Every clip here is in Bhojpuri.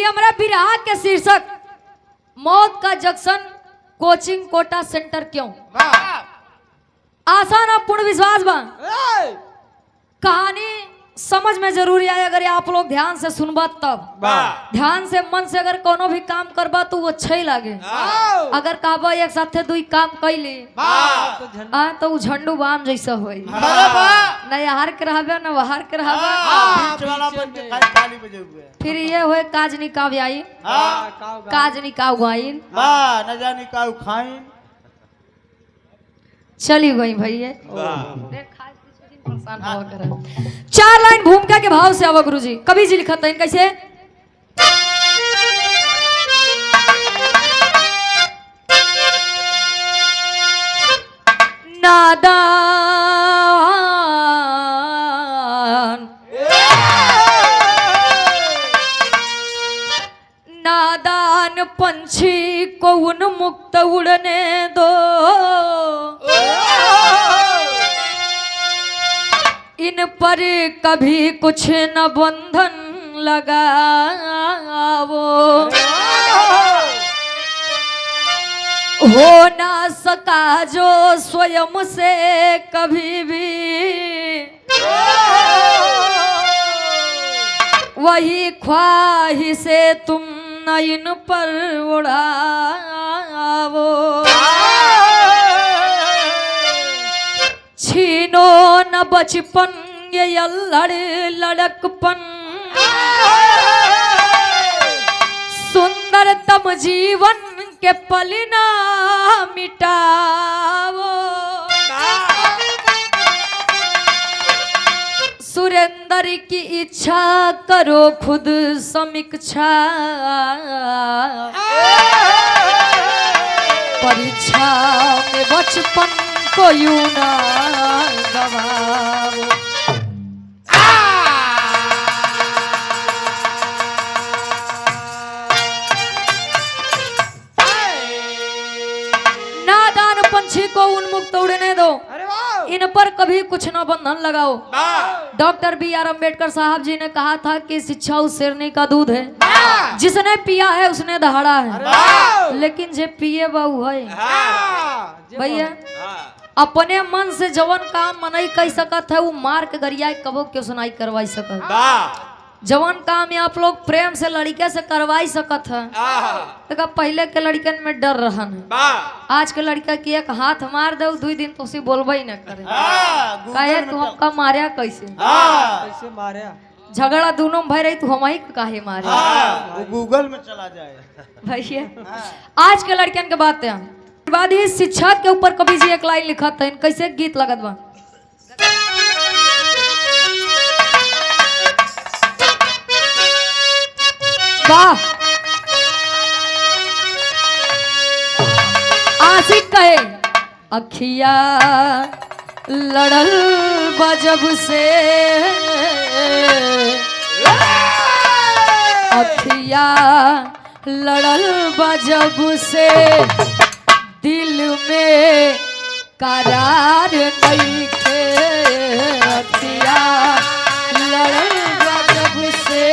कि हमारा बिरहा के शीर्षक मौत का जंक्शन कोचिंग कोटा सेंटर क्यों। आसान और पूर्ण विश्वास बा कहानी समझ में जरूरी है। अगर आप लोग ध्यान से सुनबा तब ध्यान से मन से अगर कोनो भी काम करबा तो वो अच्छा ही लागे। अगर कहबा एक साथे दुई काम कैली तो उ झंडू बाम जैसा होई। न यहार के रहबे न वहार के रहबे फिर ये होए काज निकाव आई काज निकाव गाइन न जाने का खाइन चली गई भैया। चार लाइन भूमिका के भाव से आवा गुरुजी। कवि जी लिखत है कैसे। नादान नादान पंछी को उन्मुक्त उड़ने दो, इन पर कभी कुछ न बंधन लगावो। हो ना सका जो स्वयं से कभी भी वही ख्वाहिशे तुम न इन पर उड़ावो। छीनो न बचपन ये लड़कपन, सुंदरतम जीवन के पलिना मिटावो। सुरेंद्र की इच्छा करो खुद समीक्षा, परीक्षा में बचपन को यूं ना गवाओ। नादान पंछी को उन्मुक्त उड़ने दो, इन पर कभी कुछ न बंधन लगाओ। Doctor B R. अम्बेडकर साहब जी ने कहा था कि शिक्षा उस शेरनी का दूध है, जिसने पिया है उसने दहाड़ा है, लेकिन जे पिए बहु है भैया अपने मन से जवन काम मनई कह सकत है वो मार के गरियाई कबो क्यों सुनाई करवाई सकत। जवन काम ये आप लोग प्रेम से लड़के से करवाई सकत है तो पहले के लड़कन में डर रहन है। आज के लड़का की एक हाथ मार दो 2 दिन तो उसी बोलबा ही न करे कहे तू हमका मारिया कैसे मारिया झगड़ा दोनों में भय रही तू हम ही काहे मारे वो गूगल में चला जाए भैया। आज के लड़कियन के बात है बाद ही शिक्षा के ऊपर कभी जी एक लाइन लिखा था कैसे गीत लगत बा। वाह आशिक कहे अखिया लड़ल बजब से, अखिया लड़ल बजब से दिल में करार नहीं थे। अखिया लड़ल बजब से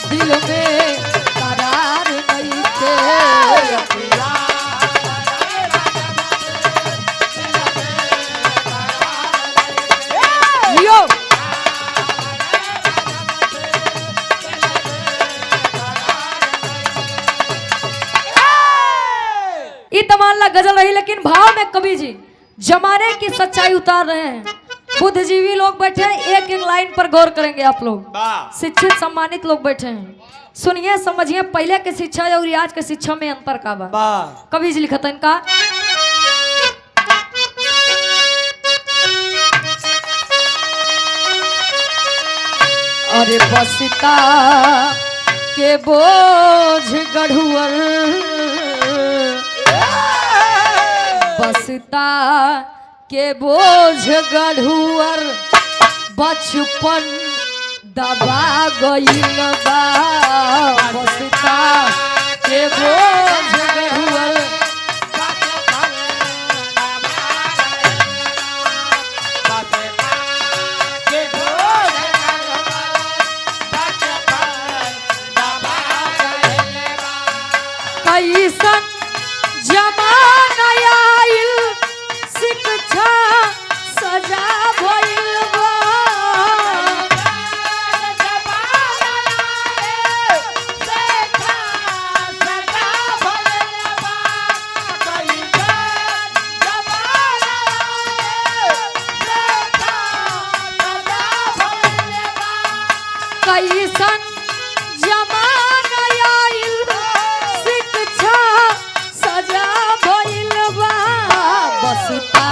दिल में करार नहीं थे। तमाल्ला गजल रही लेकिन भाव में कवि जी जमाने की सच्चाई उतार रहे हैं। बुद्धिजीवी लोग बैठे हैं, एक एक लाइन पर गौर करेंगे आप लोग। शिक्षित सम्मानित लोग बैठे हैं, सुनिए समझिए पहले के शिक्षा और आज के शिक्षा में अंतर का बा। कवि जी लिखत है इनका, अरे बसता के बोझ गढ़ुअर, बसता के बोझ गढ़ुअर बचपन दबा गइल बा। बसता के बोझ गढ़ुअर कैसन जमाना आइल, शिक्षा सजा भइल बा। कैसन जमाना आइल, शिक्षा सजा भइल बा। बसता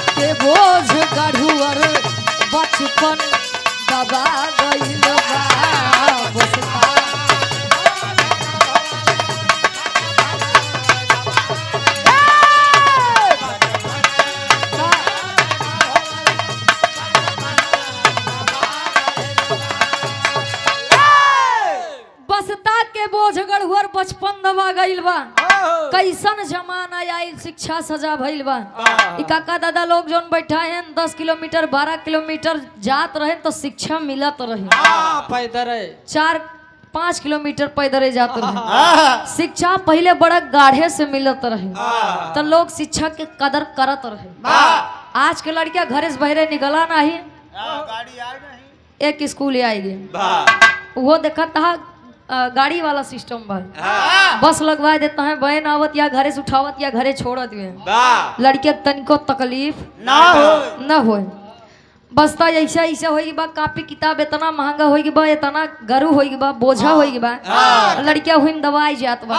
के बोझ गढ़ुअर बचपन दबा गइल बा। बसता बसता के बोझ गढ़ुअर बचपन दबा गइल बा। कैसन जमाना आइल, शिक्षा सजा भइल बा। ई काका दादा लोग जोन बैठा हैं 10 किलोमीटर 12 किलोमीटर जात रहे तो शिक्षा मिलत रही। पैदल 4-5 किलोमीटर पैदल जात रहे। शिक्षा पहले बड़ा गाढ़े से मिलत रहे तो लोग शिक्षा के कदर करत रहे। आज के लड़कियां घरे से बहरे निकला नहीं, गाड़ी आई नहीं, एक स्कूल आएगी वो देखा था गाड़ी वाला सिस्टम बा। बस लगवा देता है, बहन आवत या घरे से उठावत या घरे छोड़त में। लड़के तनिको तकलीफ न हो। बसता ऐसा ऐसा होगी बा, कापी किताब इतना महंगा होगी बा, इतना गरु होगी बा, बोझा होगी बा। लड़किया हुई दवाई जात बा,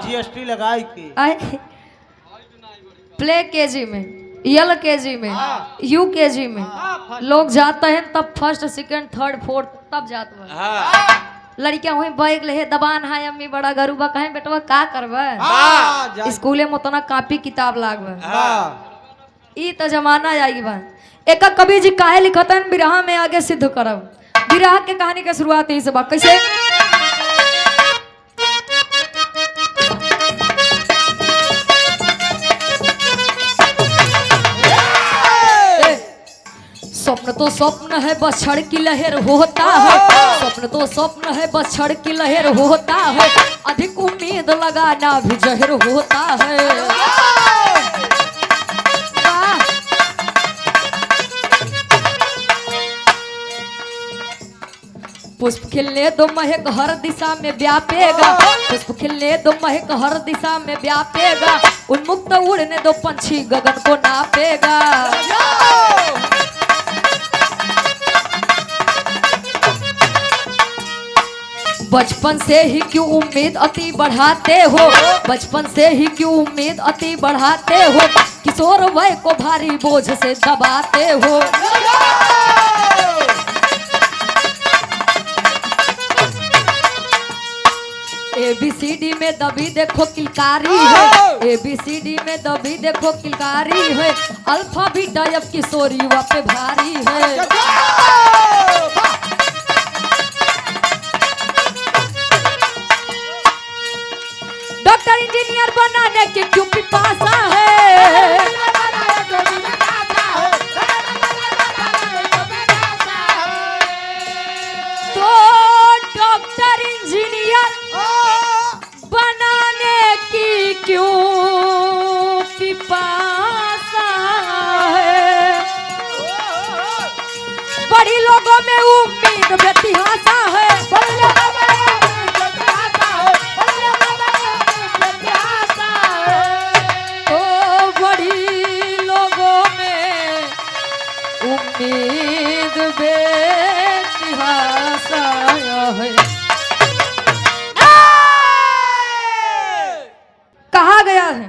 GST लगाई के प्ले केजी में, LKG में, UKG में लोग जाते हैं तब फर्स्ट सेकंड थर्ड फोर्थ तब जाते हैं। लड़कियां हुई बैग ले दबान है, अम्मी बड़ा गरू बा, कहे बेटवा का करबे, स्कूले में उतना कापी किताब लागबे। ई तो जमाना आएगी बा। एक कवि जी काहे लिखत हैं, बिरहा में आगे सिद्ध करब। बिरहा के कहानी के शुरुआत यही से बा। कैसे स्वप्न तो स्वप्न है बछड़ की लहर होता है, स्वप्न तो स्वप्न है बछड़ की लहर होता है, अधिक उम्मीद लगाना भी जहर होता है। पुष्प खिलने दो महक हर दिशा में व्यापेगा, पुष्प खिलने दो महक हर दिशा में व्यापेगा, उन्मुक्त उड़ने दो पंछी गगन को नापेगा। बचपन से ही क्यों उम्मीद अति बढ़ाते हो, बचपन से ही क्यों उम्मीद अति बढ़ाते हो, किशोर वय को भारी बोझ से दबाते हो। ABCD में दबी देखो किलकारी है, ABCD में दबी देखो किलकारी है, अल्फा बीटा अब किशोर युवा पे भारी है। डॉक्टर इंजीनियर बनाने के क्यों पिपासा है, तो डॉक्टर इंजीनियर बनाने की क्यों पिपासा है, बड़ी लोगों में उम्मीद बेतिहासा है, तो बड़ी उम्मीद बेतिहासाया है। कहा गया है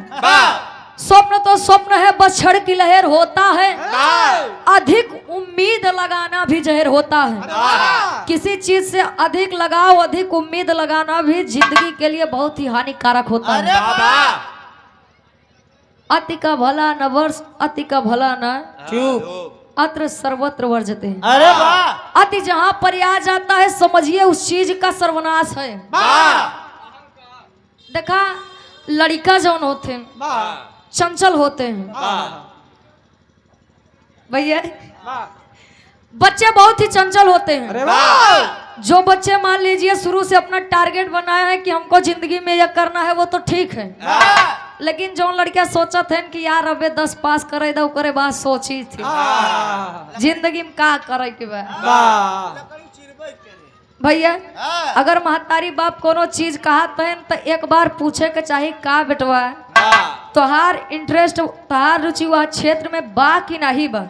स्वप्न तो स्वप्न है, बस क्षण की लहर होता है, अधिक उम्मीद लगाना भी जहर होता है। किसी चीज से अधिक लगाव, अधिक उम्मीद लगाना भी जिंदगी के लिए बहुत ही हानिकारक होता है। अति का भला न वर्ष, अति का भला न चुप। अत्र सर्वत्र वर्जते। अरे वाह। अति जहां पर आ जाता है समझिए उस चीज का सर्वनाश है। देखा लड़का जौन होते हैं चंचल होते हैं भैया, बच्चे बहुत ही चंचल होते हैं। अरे वाह। जो बच्चे मान लीजिए शुरू से अपना टारगेट बनाया है कि हमको जिंदगी में यह करना है वो तो ठीक है, लेकिन जो लड़कियां सोचत हैं कि यार अबे 10 पास करे दो करे बात सोची थी जिंदगी में का करे के बा भैया। अगर महतारी बाप कोनो चीज कहत है तो एक बार पूछे के चाहिए का बेटवा तोहार इंटरेस्ट तोहार रुचि वह क्षेत्र में बा कि नहीं बा।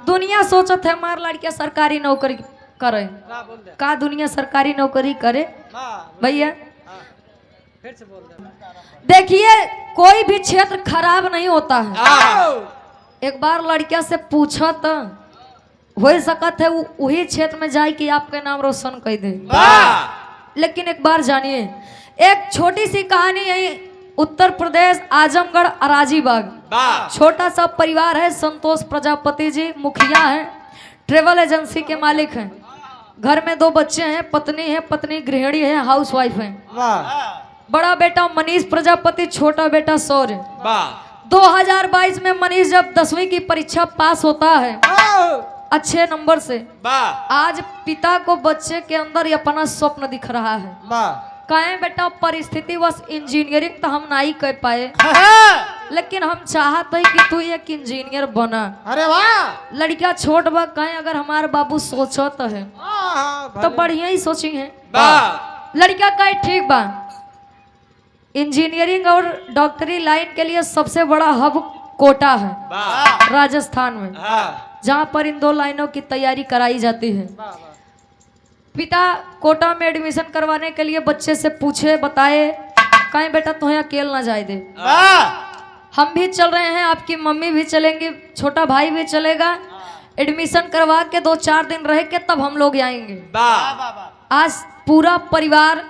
दुनिया सोचत है हमार लड़कियां सरकारी नौकरी करे, का दुनिया सरकारी नौकरी करे भैया। देखिए कोई भी क्षेत्र खराब नहीं होता है, एक बार लड़किया से पूछो तो हो सकत है वही क्षेत्र में जाए कि आपके नाम रोशन कर दे। लेकिन एक बार जानिए एक छोटी सी कहानी है, उत्तर प्रदेश आजमगढ़ अराजीबाग छोटा सा परिवार है। संतोष प्रजापति जी मुखिया हैं, ट्रेवल एजेंसी के मालिक हैं। घर में 2 बच्चे हैं, पत्नी है, पत्नी गृहिणी है, हाउस वाइफ है। बड़ा बेटा मनीष प्रजापति, छोटा बेटा सौर्य। 2022 में मनीष जब 10वीं की परीक्षा पास होता है अच्छे नंबर से, आज पिता को बच्चे के अंदर ये अपना स्वप्न दिख रहा है। कहें बेटा परिस्थिति बस इंजीनियरिंग तो हम नहीं कर पाए, लेकिन हम चाहते हैं कि तू एक इंजीनियर बना। अरे वाह। लड़कियां छोट बा, कहें अगर हमारे बाबू सोचत है तो बढ़िया ही सोची है। लड़कियां कहे ठीक बा, इंजीनियरिंग और डॉक्टरी लाइन के लिए सबसे बड़ा हब कोटा है राजस्थान में, जहां पर इन 2 लाइनों की तैयारी कराई जाती है। पिता कोटा में एडमिशन करवाने के लिए बच्चे से पूछे बताए, कहीं बेटा तुम्हें अकेले ना जाए दे, हम भी चल रहे हैं, आपकी मम्मी भी चलेंगी, छोटा भाई भी चलेगा, एडमिशन करवा के 2-4 दिन रह के तब हम लोग आएंगे। आज पूरा परिवार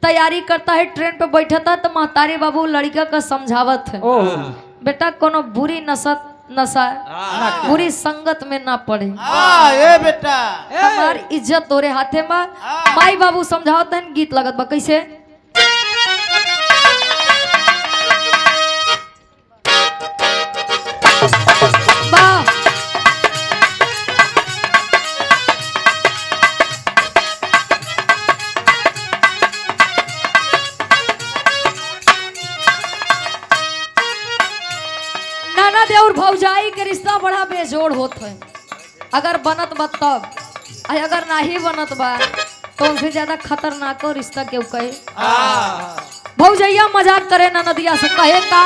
तैयारी करता है, ट्रेन पे बैठा था तो महतारी बाबू लड़का का समझावत है, बेटा कोनो बुरी नशा बुरी संगत में ना पड़े, ये बेटा हमारी इज्जत तोरे हाथे में। माई बाबू समझावत है, गीत लगत बा कैसे। और भौजाई के रिश्ता बड़ा बेजोड़ होत है, अगर बनत बा तब, अगर नहीं बनत बा तो उनसे ज्यादा खतरनाक रिश्ता क्यों कहे। भौजैया मजाक करे ना नदिया से कहे का,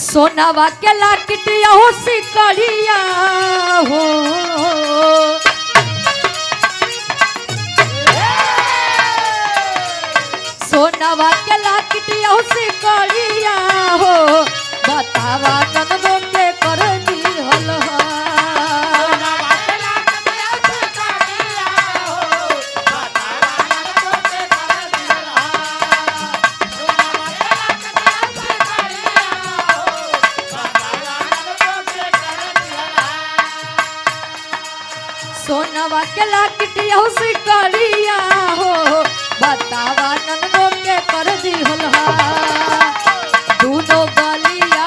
सोनावा के लाकिटिया हो सिकड़िया हो, सोनावा के लाकिटिया हो सिकड़िया हो, बतावा ननदो के कर दी हलहा। सोनावा के लाकिटिया हो सिकड़िया हो, बतावा ननदो के कर दी हलहा। दोनों गालिया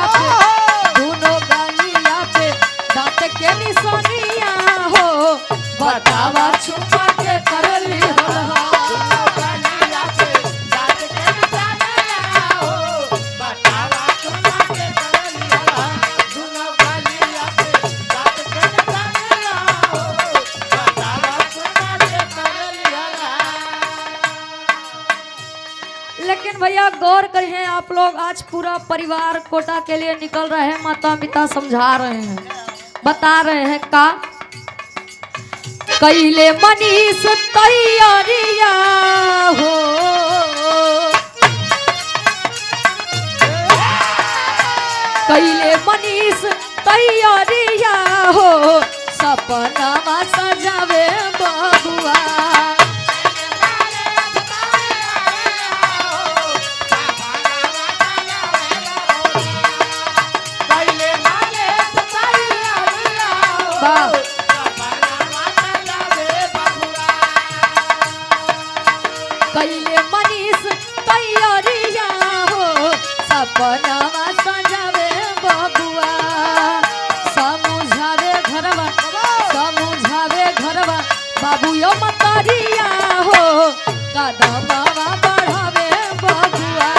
पे दांत के निशानिया हो, बतावा छुपा के कर ली हलहा। भैया गौर करिए आप लोग, आज पूरा परिवार कोटा के लिए निकल रहे हैं, माता पिता समझा रहे हैं, बता रहे हैं का कैले मनीष तैयारिया हो, कैले मनीष तैयारिया हो, सपना सजावे बबुआ। कैले मनीष तैयारिया हो, सपना सजावे बबुआ। समझावे घरवा, समझावे घरवा, बाबू यो मतरिया हो, कदमवा बढ़ावे बबुआ।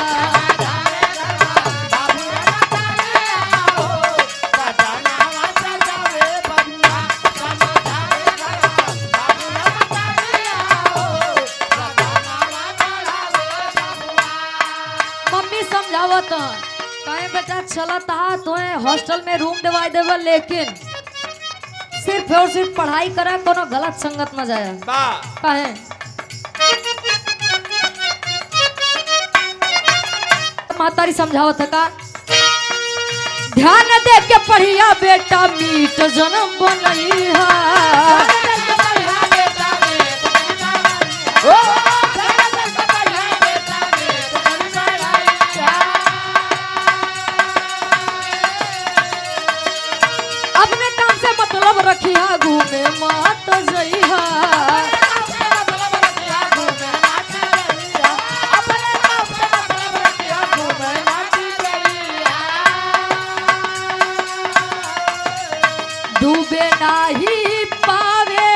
मम्मी समझावत कहे बेटा चलत हा तो हॉस्टल में रूम दिवाई देवा, लेकिन सिर्फ और सिर्फ पढ़ाई करा, कोनो गलत संगत न जाए। कहे मातारी समझावत का ध्यान दे के पढ़िया बेटा, मीट जन्म बनैहा। अपने काम से मतलब रखिया, घूमे मात जइहा। डूबे नाही पावे,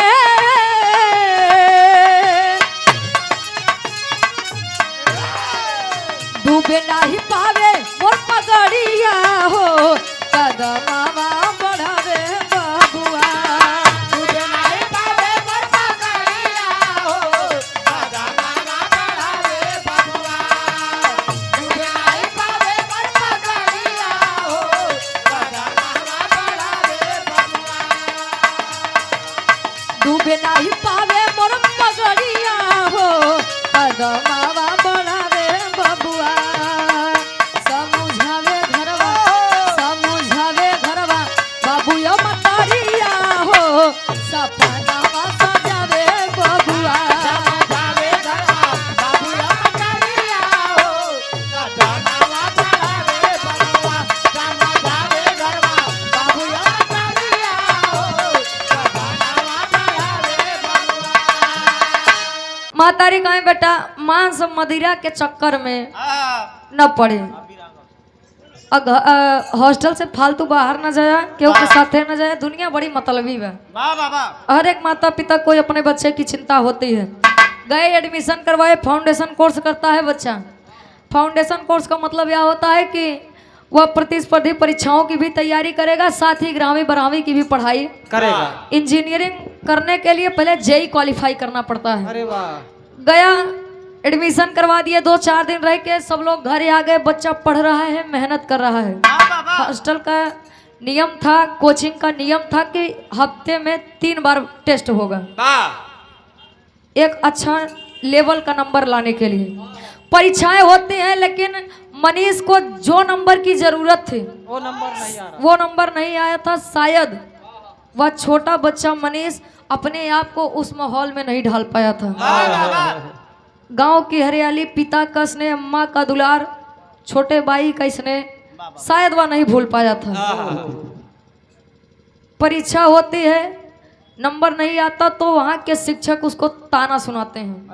डूबे नाही पावे मोर पगड़िया हो, कदमवा बढ़ावे बबुआ। डूबे नाही पावे मोर पगड़िया हो, कदमवा बढ़ावे बबुआ। डूबे नाही पावे मोर पगड़िया हो, कदमवा बढ़ावे बबुआ। डूबे नाही पावे मोर पगड़िया हो, कदमवा बढ़ावे बबुआ। समझावे घरवा, समझावे घरवा, बाबू यो मतरिया हो, सपनावा सजावे बबुआ। समझावे घरवा, बाबू यो मतरिया हो, सपनावा सजावे बबुआ। समझावे घरवा, बाबू यो मतरिया हो, सपनावा सजावे बबुआ। मातारी कहे बेटा मांस मदिरा के चक्कर में न पड़े, हॉस्टल से फालतू बाहर न जाया, केहू के साथे न जाया, दुनिया बड़ी मतलबी है। हर एक माता पिता को अपने बच्चे की चिंता होती है। गए एडमिशन करवाए, फाउंडेशन कोर्स करता है बच्चा। फाउंडेशन कोर्स का मतलब यह होता है कि वह प्रतिस्पर्धी परीक्षाओं की भी तैयारी करेगा, साथ ही 11वीं 12वीं की भी पढ़ाई करेगा। इंजीनियरिंग करने के लिए पहले जेई क्वालिफाई करना पड़ता है। अरे वाह। गया एडमिशन करवा दिए, 2-4 दिन रह के सब लोग घर आ गए। बच्चा पढ़ रहा है, मेहनत कर रहा है। हॉस्टल का नियम था, कोचिंग का नियम था कि हफ्ते में 3 बार टेस्ट होगा, एक अच्छा लेवल का नंबर लाने के लिए परीक्षाएं होती हैं। लेकिन मनीष को जो नंबर की जरूरत थी वो नंबर नहीं आया था। शायद वह छोटा बच्चा मनीष अपने आप को उस माहौल में नहीं ढाल पाया था। गांव की हरियाली, पिता का स्नेह, अम्मा का दुलार, छोटे भाई का स्नेह, शायद वह नहीं भूल पाया था। परीक्षा होती है, नंबर नहीं आता तो वहां के शिक्षक उसको ताना सुनाते हैं।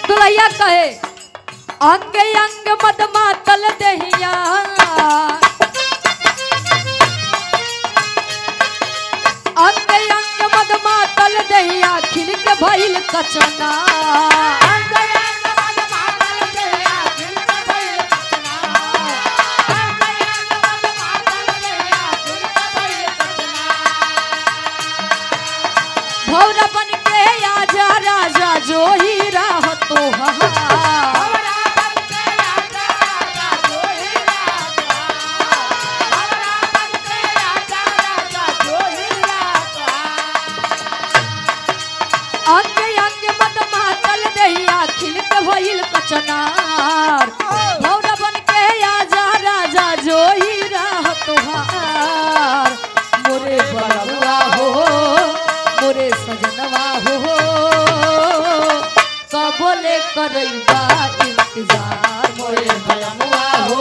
दुलैया कहे अंग अंग मद मातल दहिया, अंग अंग मद मातल दहिया, खिल के भइल कचना। अंग अंग मद मातल दहिया, खिल के भइल कचना। चनार भौरा बन के आजा राजा जो ही राह तोहार मोरे बलुआ हो मोरे सजनवा हो कबोले करैबा इंतजार मोरे बलुआ हो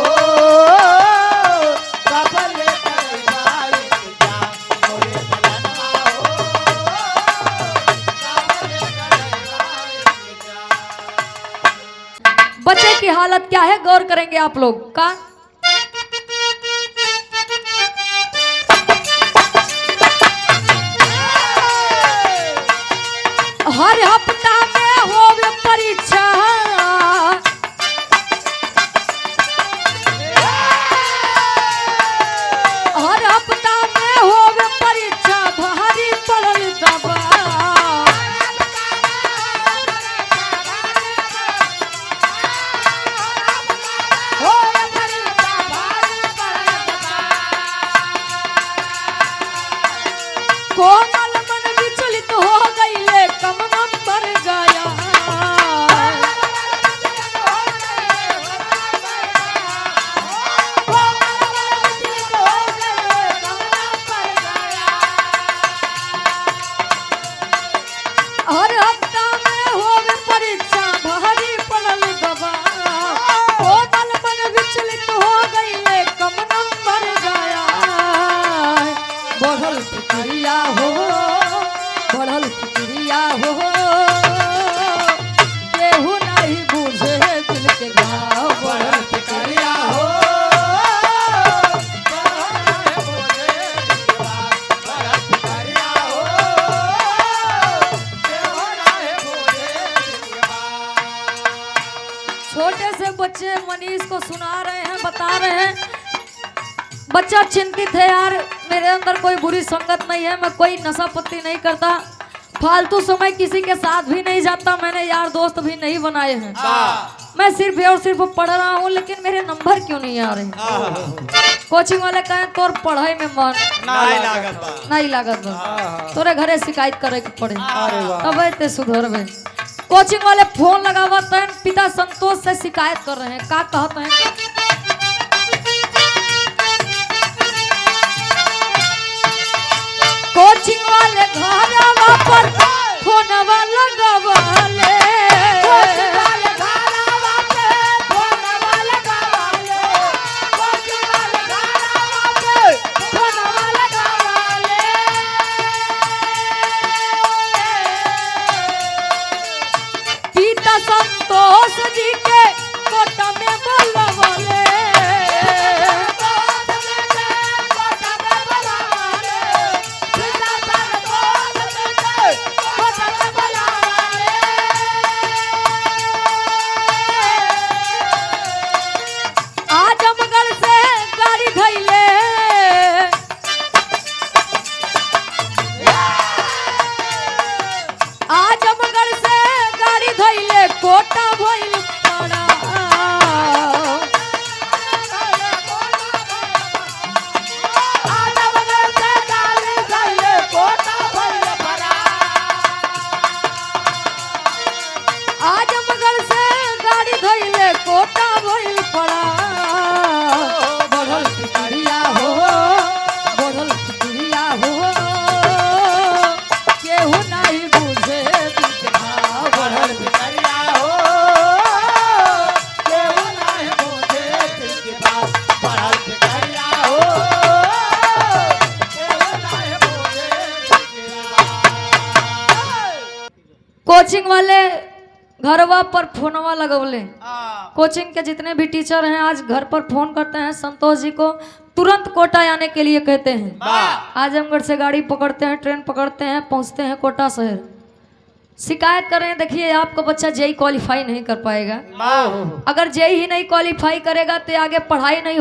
कबले करैबा इंतजार मोरे बलनवा हो कबले करैबा इंतजार। बच्चे की हालत क्या है गौर करेंगे आप लोग का हर हफ्ता में होवे परीक्षा हर हफ्ता में होवे परीक्षा भारी पड़ल दबा कोमल मन विचलित हो गईले कम नंबर गया हर हफ्ता में होवे परीक्षा भारी पड़ल दबा कोमल मन विचलित हो गईले कम नंबर गया बढ़ल फिक्रिया हो बढ़ल फिक्रिया हो केहू नहीं बुझे दिल के घाव बढ़ल फिक्रिया हो छोटे से बच्चे मनीष को सुना रहे हैं बता रहे हैं बच्चा चिंतित है यार मेरे अंदर कोई बुरी संगत नहीं है मैं कोई नशा पत्ती नहीं करता फालतू समय किसी के साथ भी नहीं जाता मैंने यार दोस्त भी नहीं बनाए हैं मैं सिर्फ और सिर्फ पढ़ रहा हूँ लेकिन मेरे नंबर क्यों नहीं आ रहे कोचिंग वाले कहें तोर पढ़ाई में मन नहीं लागत बा तोरे घरे शिकायत करे के पड़े तब ते सुधरबे कोचिंग वाले फोन लगावत हैं पिता संतोष से शिकायत कर रहे हैं का कहते हैं कोचिंग वाले घरवा पर फोनवा लगावले पिता संतोष जी के कोटा में बोलवले आजमगढ़ से गाड़ी धैले आजमगढ़ से गाड़ी धैले कोटा भइल पड़ा आजमगढ़ से गाड़ी धैले कोटा भइल पड़ा बढ़ल फिक्रिया हो बढ़ल फिक्रिया हो केहू नहीं बुझे दिल के भाव बढ़ल फिक्रिया हो केहू नहीं बुझे दिल के भाव बढ़ल फिक्रिया हो केहू नहीं बुझे दिल के भाव। कोचिंग वाले घरवा पर फोनवा लगवले कोचिंग के जितने भी टीचर हैं आज घर पर फोन करते हैं संतोष जी को तुरंत कोटा आने के लिए कहते हैं आजमगढ़ से गाड़ी पकड़ते हैं ट्रेन पकड़ते हैं पहुंचते हैं कोटा शहर शिकायत कर रहे हैं देखिए आपका बच्चा जेई क्वालिफाई नहीं कर पाएगा अगर जेई ही नहीं क्वालिफाई करेगा तो आगे पढ़ाई नहीं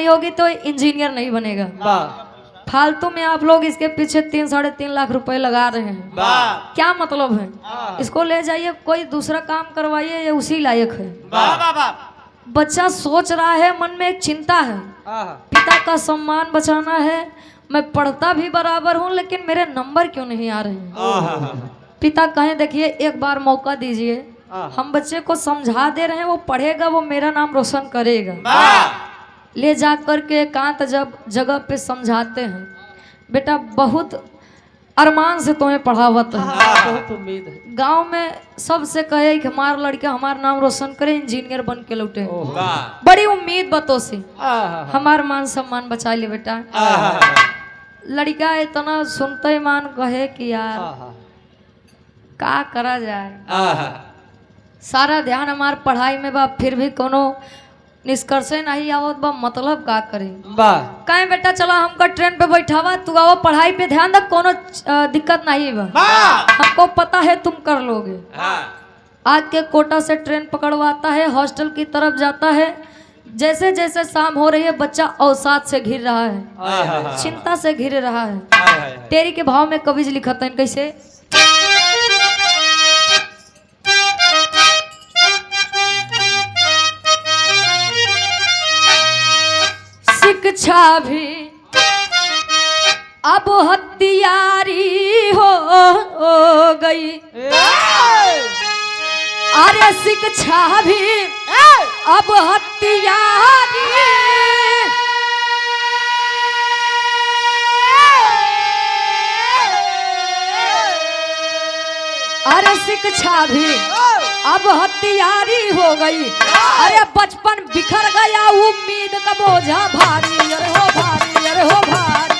होगी तो इंजीनियर नहीं बनेगा फालतू में आप लोग इसके पीछे 3-3.5 लाख रुपए लगा रहे हैं क्या मतलब है इसको ले जाइए कोई दूसरा काम करवाइए ये उसी लायक है बच्चा सोच रहा है मन में एक चिंता है पिता का सम्मान बचाना है मैं पढ़ता भी बराबर हूँ लेकिन मेरे नंबर क्यों नहीं आ रहे हैं पिता कहें देखिए एक बार मौका दीजिए हम बच्चे को समझा दे रहे हैं, वो पढ़ेगा, वो मेरा नाम रोशन करेगा। ले जा करके एकांत जगह पे समझाते हैं, बेटा बहुत अरमान से तुम्हें पढ़ावत है। बहुत उम्मीद है। गांव में सबसे कहे कि हमारा लड़का हमारा नाम रोशन करे, इंजीनियर बन के लौटे। बड़ी उम्मीद बतो से हमार मान सम्मान बचा ले बेटा। लड़का इतना सुनते ही मान कहे कि यार का करा जाए, सारा ध्यान हमार पढ़ाई में बा, फिर भी कोनो निष्कर्ष नहीं आवत बा, मतलब का करे। कहे बेटा चलो हमका ट्रेन पे बैठावा, तू आओ पढ़ाई पे ध्यान दे, कोनो दिक्कत नहीं बा, हमको पता है तुम कर लोगे। आज के कोटा से ट्रेन पकड़वाता है, हॉस्टल की तरफ जाता है। जैसे जैसे शाम हो रही है, बच्चा अवसाद से घिर रहा है, चिंता से घिर रहा है। तेरी के भाव में कवि जी लिखता है कैसे, शिक्षा भी अब हथियारी हो गई, अरे शिक्षा भी अब हथियारी, अरे शिक्षा भी अब हथियारी हो गई, अरे बचपन बिखर गया, उम्मीद का बोझा भारी, अरे हो भारी, अरे हो भारी।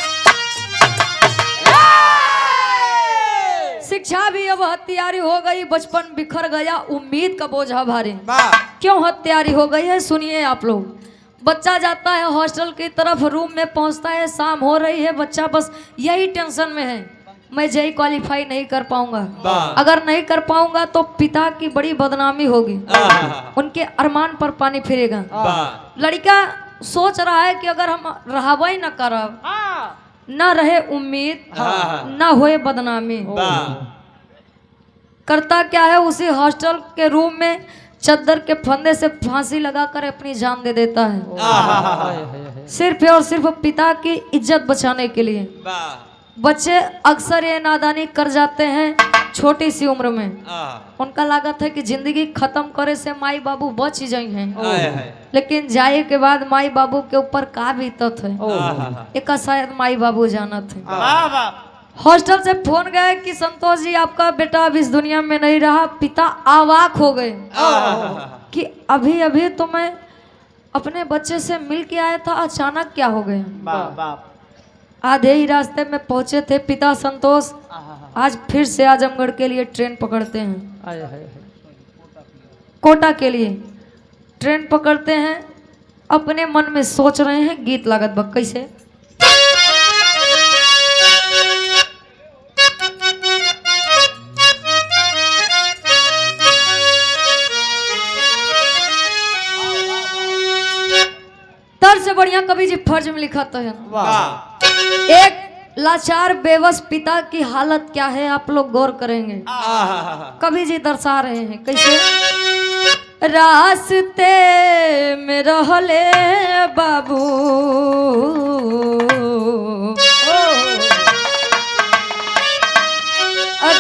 शिक्षा भी अब हथियारी हो गई, बचपन बिखर गया, उम्मीद का बोझा भारी। क्यों हथियारी हो गई है सुनिए आप लोग। बच्चा जाता है हॉस्टल की तरफ, रूम में पहुंचता है, शाम हो रही है, बच्चा बस यही टेंशन में है, मैं जेई क्वालिफाई नहीं कर पाऊंगा, अगर नहीं कर पाऊंगा तो पिता की बड़ी बदनामी होगी, उनके अरमान पर पानी फिरेगा। लड़का सोच रहा है कि अगर हम रहावई न करब, न रहे उम्मीद, न होए बदनामी। करता क्या है, उसी हॉस्टल के रूम में चद्दर के फंदे से फांसी लगाकर अपनी जान दे देता है, सिर्फ और सिर्फ पिता की इज्जत बचाने के लिए। बच्चे अक्सर ये नादानी कर जाते हैं छोटी सी उम्र में, उनका लागत है कि जिंदगी खत्म करे से माई बाबू बच जाए हैं, लेकिन जाए के बाद माई बाबू के ऊपर का बीतत है एक शायद माई बाबू जानत है। हॉस्टल से फोन गया कि संतोष जी आपका बेटा अब इस दुनिया में नहीं रहा। पिता अवाक हो गए कि अभी अभी तो मैं अपने बच्चे से मिल के आया था, अचानक क्या हो गया। आधे ही रास्ते में पहुंचे थे पिता संतोष, आज फिर से आजमगढ़ के लिए ट्रेन पकड़ते हैं, कोटा के लिए ट्रेन पकड़ते हैं। अपने मन में सोच रहे हैं गीत लागत बक कैसे, तर से बढ़िया कवि जी फर्ज में लिखा तो है। एक लाचार बेबस पिता की हालत क्या है आप लोग गौर करेंगे। कवि जी दर्शा रहे हैं कैसे, रास्ते में रहले बाबू,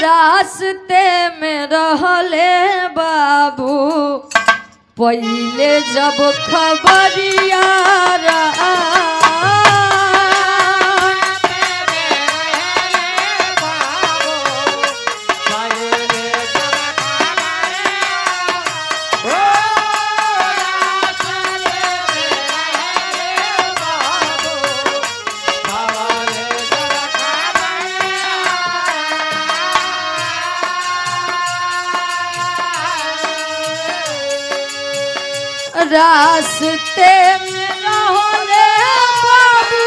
रास्ते में रहले बाबू, पहले जब खबरिया रास्ते में रहले बाबू,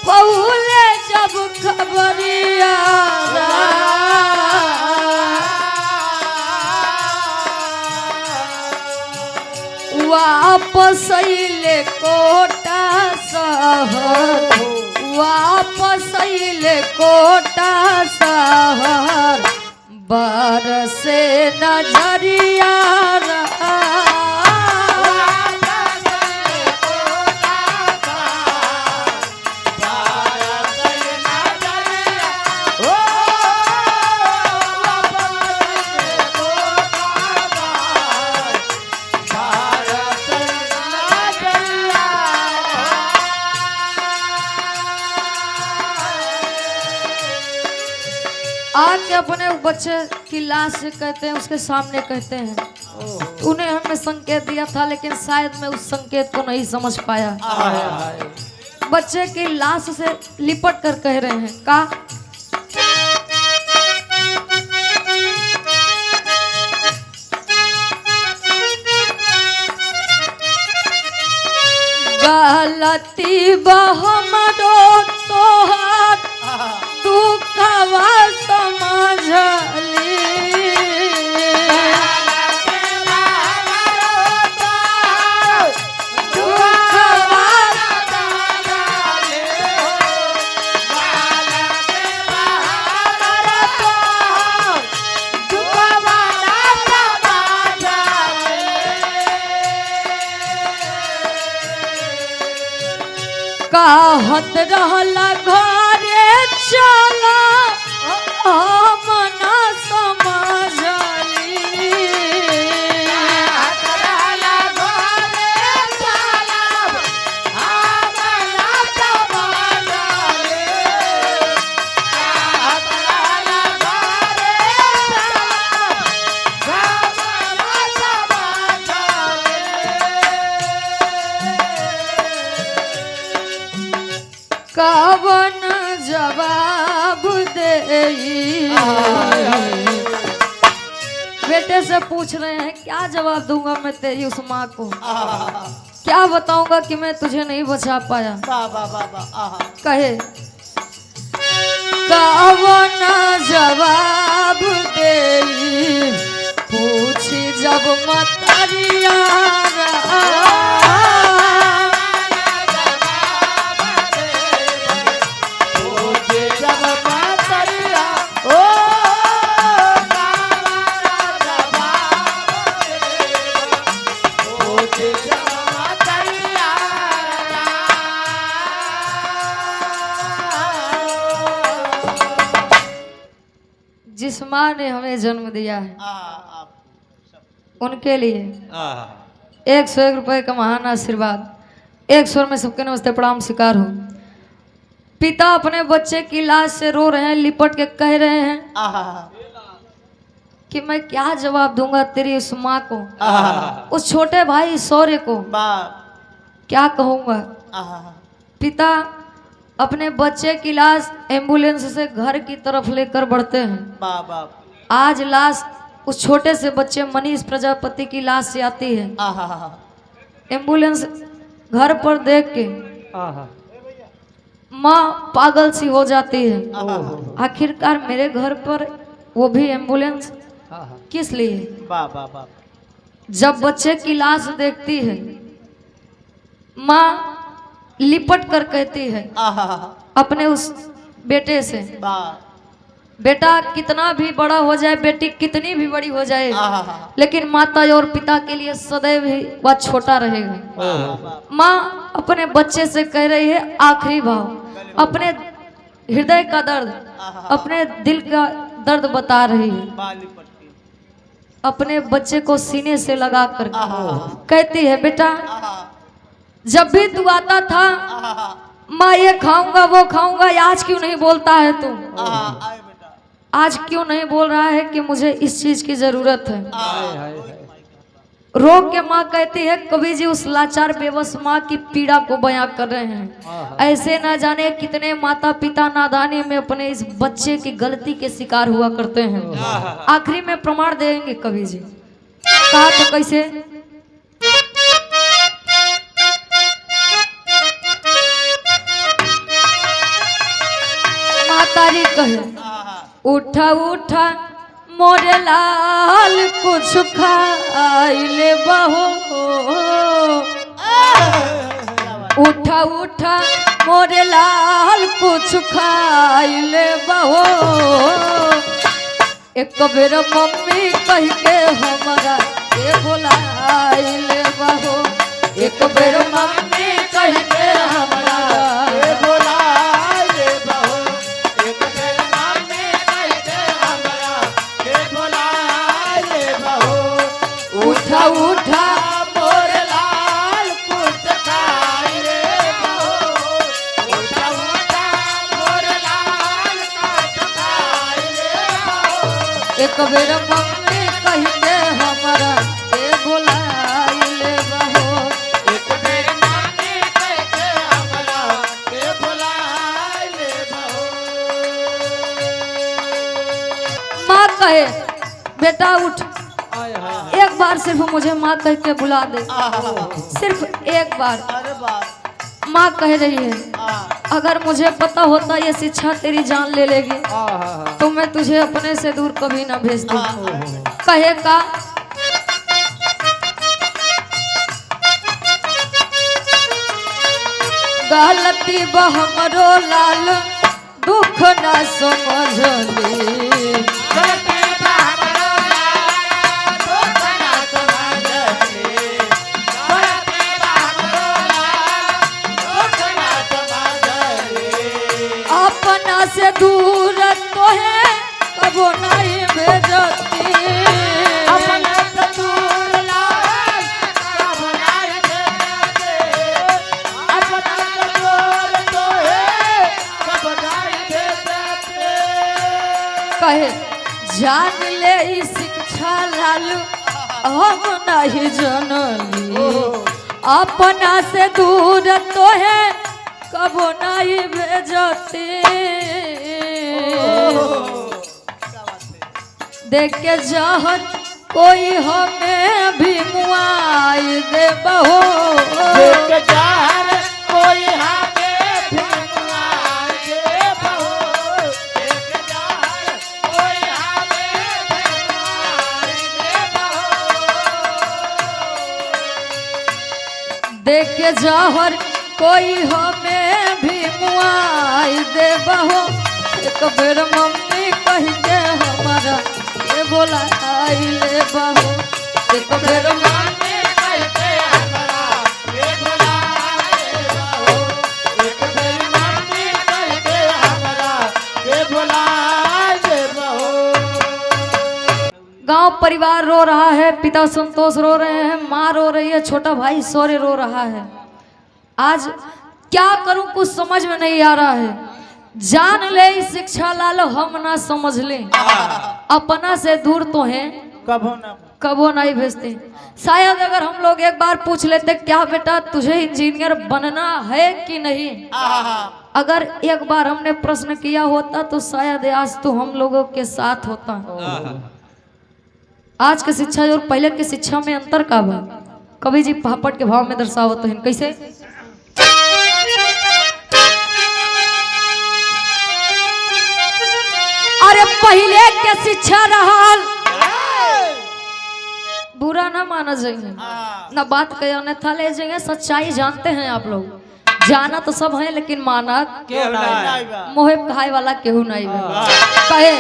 पहुले जब खबरिया वापस अइले कोटा शहर, वापस अइले कोटा शहर, बरसे नजरिया आके अपने बच्चे की लाश से कहते हैं, उसके सामने कहते हैं, तूने हमें संकेत दिया था लेकिन शायद मैं उस संकेत को नहीं समझ पाया। बच्चे की लाश से लिपट कर कह रहे हैं, का गलती बहमरो तोहार दुखवा समझली। कहत रहला घरे चला हम ना समझली। कवन जवाब दे? बेटे से पूछ रहे हैं, क्या जवाब दूंगा मैं तेरी उस माँ को? क्या बताऊंगा कि मैं तुझे नहीं बचा पाया? कहे कवन जवाब दे? पूछी जब मतरिया जिस माँ ने हमें जन्म दिया है उनके लिए 101 रुपए का महान आशीर्वाद। 1 स्वर में सबके नमस्ते प्रणाम स्वीकार हो। पिता अपने बच्चे की लाश से रो रहे हैं, लिपट के कह रहे हैं कि मैं क्या जवाब दूंगा तेरी उस माँ को, उस छोटे भाई शौर्य को क्या कहूँगा। पिता अपने बच्चे की लाश एम्बुलेंस से घर की तरफ लेकर बढ़ते हैं। आज लाश उस छोटे से बच्चे मनीष प्रजापति की लाश से आती है। एम्बुलेंस घर पर देख के माँ पागल सी हो जाती है। आखिरकार मेरे घर पर वो भी एम्बुलेंस किस लिए? जब बच्चे की लाश देखती है माँ लिपट कर कहती है अपने उस बेटे से, बेटा कितना भी बड़ा हो जाए, बेटी कितनी भी बड़ी हो जाए, लेकिन माता और पिता के लिए सदैव ही वह छोटा रहेगा। माँ अपने बच्चे से कह रही है आखिरी भाव, अपने हृदय का दर्द, अपने दिल का दर्द बता रही है। अपने बच्चे को सीने से लगा कर कहती है, बेटा जब भी तू आता था माँ ये खाऊंगा वो खाऊंगा, आज क्यों नहीं बोलता है तू? आज क्यों नहीं बोल रहा है कि मुझे इस चीज की जरूरत है? रो के माँ कहती है, कवि जी उस लाचार बेबस माँ की पीड़ा को बयां कर रहे हैं। ऐसे ना जाने कितने माता पिता नादानी में अपने इस बच्चे की गलती के शिकार हुआ करते हैं। आखिरी में प्रमाण देंगे कवि जी। कहा तो कैसे? मातारी कहे, उठा उठा मोरे लाल कुछ खाइले बहो, उठा उठा मोरे लाल कुछ खाइले बहो। एक बेर मम्मी कह के हमारा के बोलाइले बहो, एक बेर मम्मी कह के हमारा के बोलाइले बहो, एक बेर मम्मी कह के हमारा के बोलाइले बहो। उठा उठा मोर लाल कुछ खाइले बहो, उठा उठा मोर लाल कुछ खाइले एक बेर मम्मी कह के हमरा के बुलाइले बहो। एक बेर मम्मी कह के हमरा के बुलाइले बहो। माँ कहे बेटा उठ, हाय हाय एक बार सिर्फ मुझे माँ कह के बुला दे, सिर्फ एक बार। अरे बाप माँ कह रही है अगर मुझे पता होता ये शिक्षा तेरी जान ले लेगी तो मैं तुझे अपने से दूर कभी ना भेजती। कहे का गलती बहमरो लाल दुख ना समझली। अपना से दूर तो है कबो नहीं भेजती। अपना से दूर लाल कबो नहीं भेजती। अपना से दूर तो है कबो नहीं भेजती। कहे जान ले ई शिक्षा लालू हम नहीं जनली। अपना से दूर तो है कबो नहीं भेजती। देख के जहर कोई हमें भी मुआई दे बहो। देख जहर कोई हमें भी मुआई दे बहो। देख जहर कोई हमें भी मुआई दे बहो। देख के जहर कोई हमें भी मुआई दे बहो। एक बेर मम्मी कह के हमारा ये बुलाइले बहो। एक बेर मम्मी कह के हमरा के बुलाइले बहो। एक बेर मम्मी कह के हमरा के बुलाइले बहो। गांव परिवार रो रहा है, पिता संतोष रो रहे हैं, माँ रो रही है, छोटा भाई सौर्य रो रहा है। आज क्या करूं कुछ समझ में नहीं आ रहा है। जान ले शिक्षा लाल हम ना समझ ले, अपना से दूर तो है कबो नहीं भेजते। शायद अगर हम लोग एक बार पूछ लेते क्या बेटा तुझे इंजीनियर बनना है कि नहीं, अगर एक बार हमने प्रश्न किया होता तो शायद आज तो हम लोगों के साथ होता। आज की शिक्षा और पहले की शिक्षा में अंतर का बा कवि जी पापड़ के भाव में दर्शावत है। कैसे अरे पहले के शिक्षा रहल बुरा ना माना जाएंगे ना बात कहने था ले जाएंगे। सच्चाई जानते हैं आप लोग, जाना तो सब है लेकिन माना मोहे खाए वाला केहू नहीं बा। कहे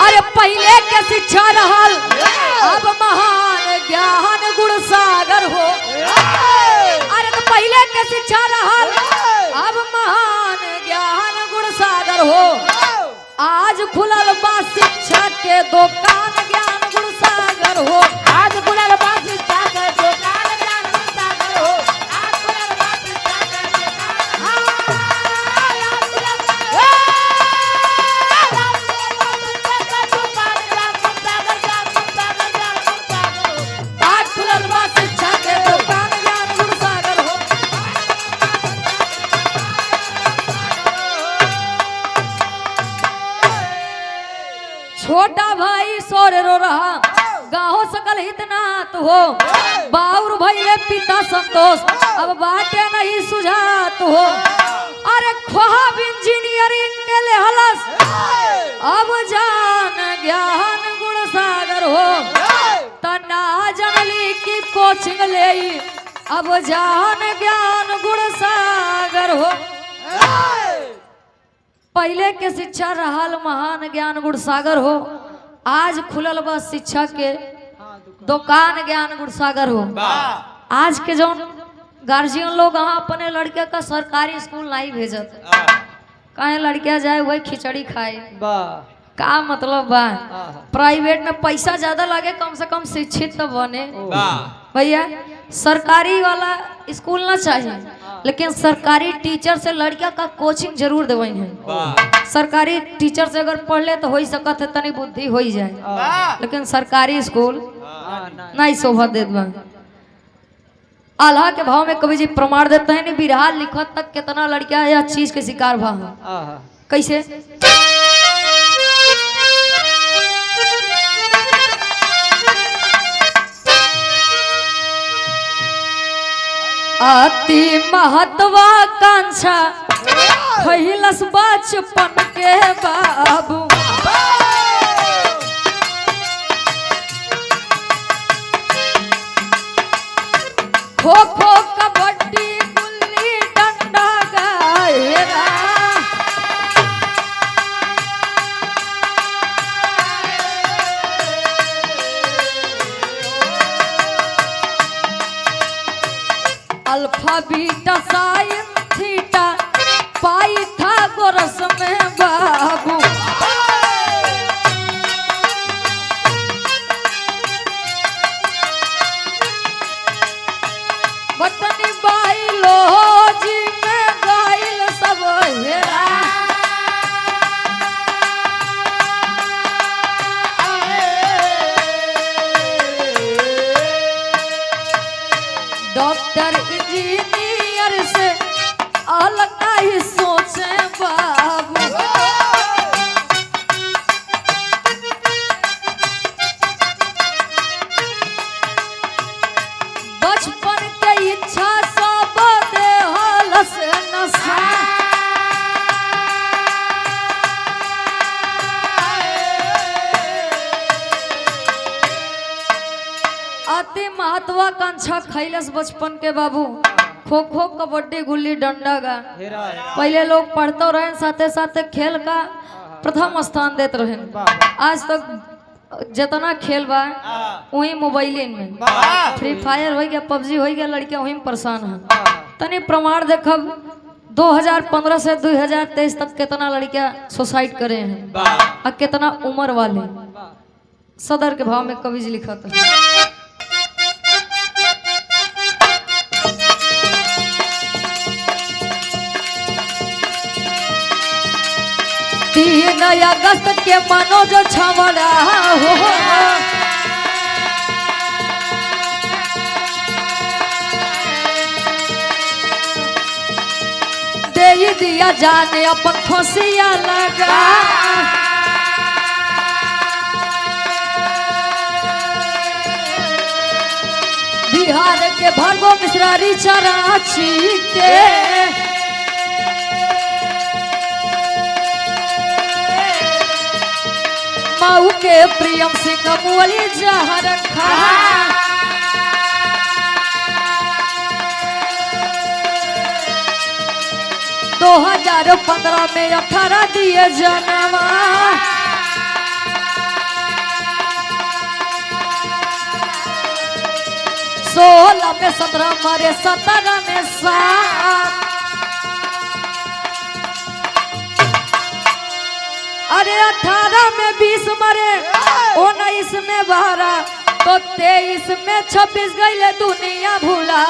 अरे पहले के शिक्षा रहल अब महान ज्ञान गुण सागर हो। अरे तो पहले के शिक्षा रहल अब महान ज्ञान गुण सागर हो। आज खुलल बा शिक्षा के दुकान ज्ञान गुण सागर हो। आज खुलल बा शिक्षा के दुकान ज्ञान गुण सागर हो। आज खुलल बा शिक्षा के आज खुलल बा शिक्षा के दुकान ज्ञान गुण सागर हो। छोटा भाई सौर्य रो रहा गाहो सकल हितनाथ हो। बाउर भैले पिता संतोष अब बाटे नहीं सुझात हो। अरे ख्वाब इंजीनियरिंग के ले हलस अब जान ज्ञान गुण सागर हो। तना जनली की कोचिंग ले अब जान ज्ञान गुण सागर हो। पहले के शिक्षा रहल महान ज्ञान गुण सागर हो। आज खुलल बा शिक्षा के दुकान ज्ञान गुण सागर हो। आज के जो गार्जियन लोग अपने लड़के का सरकारी स्कूल नहीं भेजत, कहे लड़किया जाए वही खिचड़ी खाए का मतलब बा। प्राइवेट में पैसा ज्यादा लगे कम से कम शिक्षित तो बने। भैया सरकारी वाला स्कूल ना चाहिए, लेकिन सरकारी टीचर से लड़किया का कोचिंग जरूर देवई है। सरकारी टीचर से अगर पढ़ ले तो हो सकत है तनी बुद्धि हो ही जाए, लेकिन सरकारी स्कूल नहीं शोभा देत बा। आल्हा के भाव में कवि जी प्रमाण देते हैं बिरहा लिखत तक कितना लड़कियां यह चीज के शिकार भा। कैसे? अति महत्वाकांक्षा खैलस बचपन के बाबू, खो खो कबड्डी गुल्ली डंडा गायरा, alpha beta sine theta Pythagoras में बाबू, बटनी बायोलॉजी में गाइल सब हेरा, डॉक्टर इंजीनियर से अलग ही सोचे बाबू, बचपन के इच्छा सब देहल से नशा, अति महत्वाकांक्षा खैलस बचपन के बाबू, खो खो कबड्डी गुल्ली डंडा का पहले लोग पढ़ते रहे, साथे साथे खेल का प्रथम स्थान देते रहे। आज तक जितना खेल बा वही मोबाइल में, फ्री फायर हो गया, पबजी हो गया, लड़कियां वही परेशान है। तनी प्रमाण देखब 2015 से 2023 तक कितना लड़कियां सुसाइड करे हैं और कितना उम्र वाले। सदर के भाव में कवि जी लिखा था, तीन अगस्त के मनोज छवड़ा हो, दे दिया जाने अपन खोसिया लगा, बिहार के भरगो मिश्रारी चराची के माऊ के प्रियम सिंह मुअली जहर खा, 2015 में 18 दिए जन्मा, सोलह में 17 मरे, 17 में 7, अरे 18 में 20 मरे, 19 में 12, तो 23 में 26 गईले दुनिया भूला।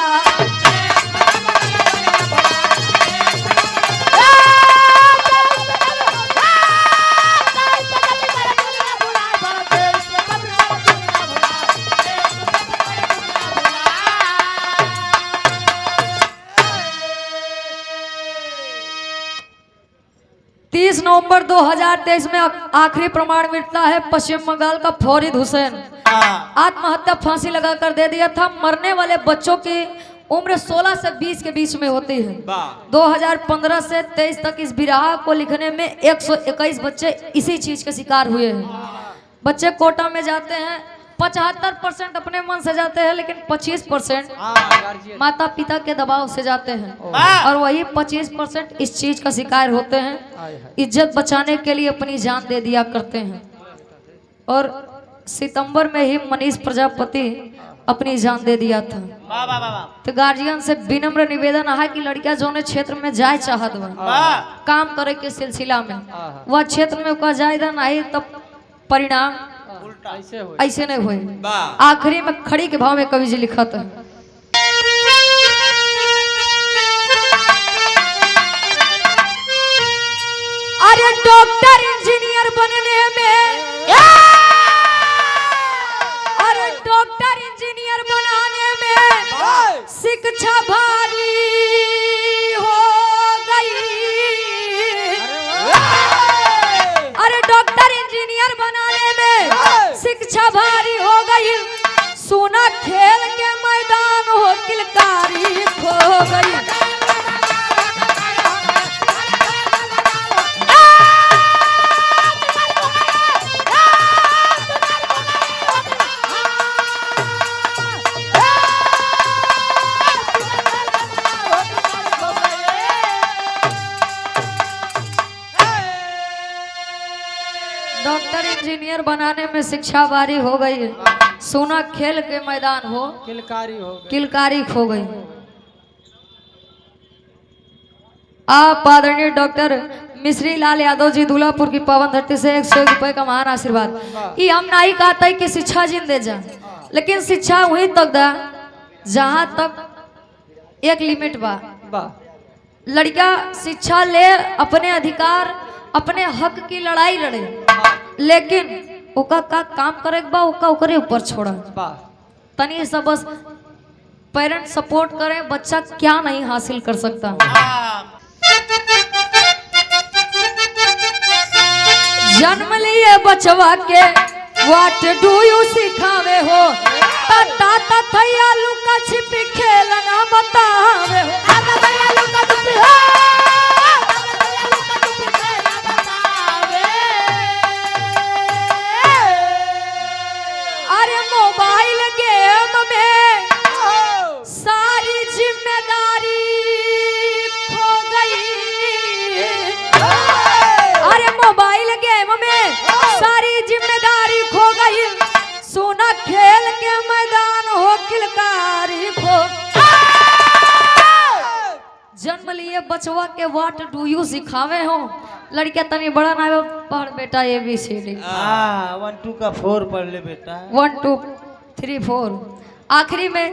नवंबर 2023 में आखिरी प्रमाण मिलता है पश्चिम बंगाल का फरीद हुसैन आत्महत्या फांसी लगाकर दे दिया था। मरने वाले बच्चों की उम्र 16 से 20 के बीच में होती है। 2015 से 23 तक इस बिरहा को लिखने में 121 बच्चे इसी चीज के शिकार हुए हैं। बच्चे कोटा में जाते हैं, 75% अपने मन से जाते हैं, लेकिन 25% माता पिता के दबाव से जाते हैं, और वही 25% इस चीज का शिकार होते हैं। इज्जत बचाने के लिए अपनी जान दे दिया करते हैं। और सितंबर में ही मनीष प्रजापति अपनी जान दे दिया था। तो गार्जियन से विनम्र निवेदन है कि लड़कियां जो क्षेत्र में जाए चाहत काम करे के सिलसिला में, वह क्षेत्र में का जायदा नहीं, तब परिणाम ऐसे नहीं हुए। आखिरी में खड़ी के भाव में कवि जी लिखा था, डॉक्टर इंजीनियर बनने में, अरे डॉक्टर इंजीनियर बनाने में शिक्षा भारी हो गई। अरे डॉक्टर इंजीनियर बनाने में शिक्षा भारी हो गई। सोना खेल के मैदान हो किलकारी खो गई। डॉक्टर इंजीनियर बनाने में शिक्षा भारी हो गई। सोना खेल के मैदान हो किलकारी खो गई। आप आदरणीय डॉक्टर मिश्री लाल यादव जी दूल्हापुर की पावन धरती से 101 रुपए का महान आशीर्वाद। ये हम नहीं कहता है कि शिक्षा जिन दे जा, लेकिन शिक्षा वहीं तक दा जहां तक एक लिमिट बा। लड़का शिक्षा ले, अपने अधिकार अपने हक की लड़ाई लड़े, लेकिन ओका का काम करे बा ओका ओकरे ऊपर छोड़ा। तनी सब बस पेरेंट सपोर्ट करें, बच्चा क्या नहीं हासिल कर सकता। जन्म लिए बचवा के व्हाट डू यू सिखावे हो, ताता थैया लुका छिपी खेलना बतावे हो। अरे मोबाइल गेम में सारी जिम्मेदारी खो गई। अरे मोबाइल गेम में सारी जिम्मेदारी खो गई। सोना खेल के मैदान हो किलकारी खो। जन्म लिए बचवा के व्हाट डू यू सिखावे हो। लड़कियां तनी बड़ा ना पढ़ बेटा ABCD। 1 2 का 4 पढ़ ले बेटा। 1 2 3 4 आखिरी में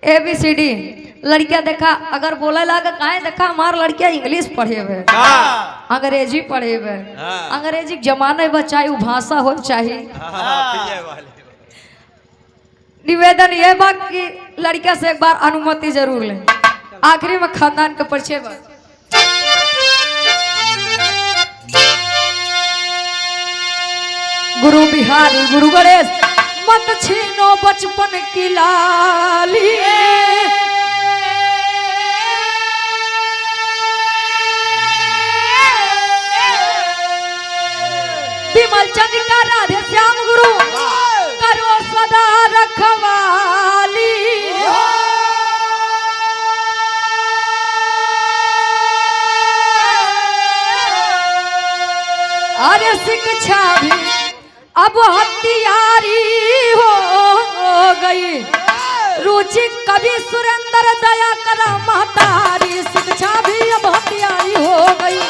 ABCD। लड़कियां देखा अगर बोले लागा काहे देखा हमार लड़कियां इंग्लिश पढ़े हुए, अंग्रेजी पढ़े हुए। अंग्रेजी के जमाने में चाहे वो भाषा हो चाहिए। निवेदन ये बात कि लड़किया से एक बार अनुमति जरूर लें। आखिरी में खानदान का परिचय बा। गुरु बिहारी गुरु गणेश मत छीनो बचपन की लाली। विमल चंद का राधे श्याम गुरु करो सदा रखवाली। अरे शिक्षा भी अब हथियारी हो गई। रुचि कभी सुरेंद्र दया करा महतारी। शिक्षा भी अब हथियारी हो गई।